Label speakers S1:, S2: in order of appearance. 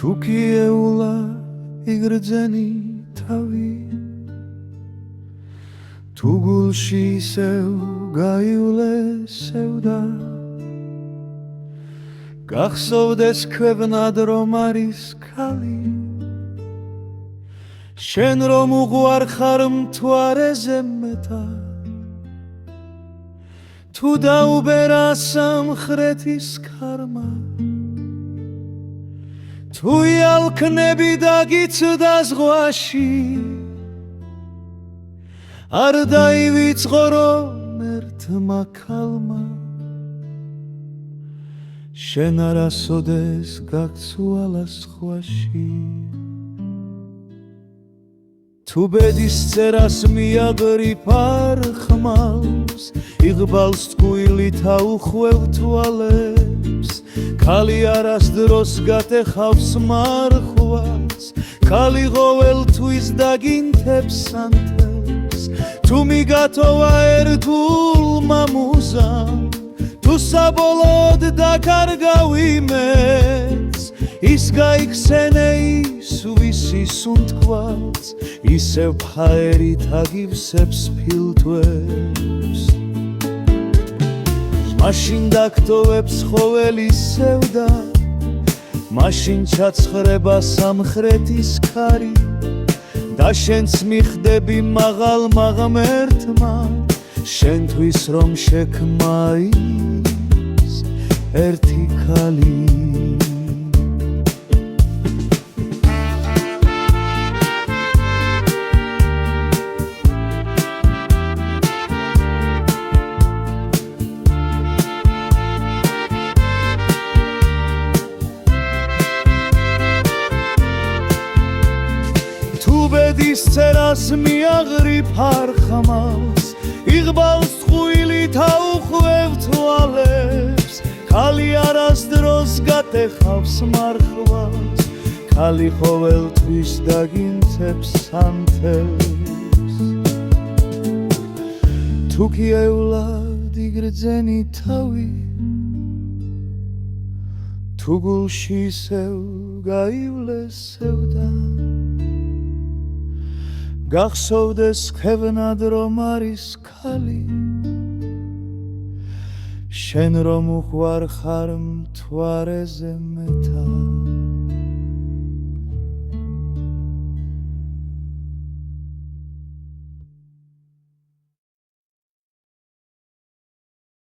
S1: თუ კი ეულა იგრძენი თავი თუ გულში ისევ გაივლეს სევდა გახსოვდეს ქვევნად რომ არის ქალი შენ რომ უყვარხარ მთვარეზე მეტად თუ დაუბერა სამხრეთის ქარმა თუ იალქნები დაგიცდა ზღვაში არ დაივიწყო რომ ერთმა ქალმა შენ არასოდეს გაგცვალა სხვაში თუ ბედის წერას მიაღრიფ არ ხმავს იღბალს ტყუილით აუხვევ თვალებს ქალი არასდროს გატეხავს მარხვას ქალი ყოველთვის დაგინთებს სანთელს თუ მიგათოვა ერთგულმა მუზამ თუ საბოლოოდ დაკარგავ იმედს ის გაიქცენე ის ვისი სუნთქვალს ისევ ფაერით აგივსებს ფილტვებს მაშინ დაგტოვებს ხოველის სევდა მაშინ ჩაცხრება სამხრეთის ქარი და შენც მიხდები მაღალ მაღმერთმა შენთვის რომ შექმნა ის ერთი ქალი ბედის წერას მიაღრიფ არ ხმავს იღბალს ტყუილით აუხვევ თვალებს ქალი არასდროს გატეხავს მარხვას ქალი ყოველთვის დაგინცებს სანთელს თუ კი ევლად იგრძენი თავი თუ გულში ისევ გაივლეს სევდა გახსოვდეს ქვევნად რომ არის ქალი შენ რომ უყვარხარ მთვარეზე მეტად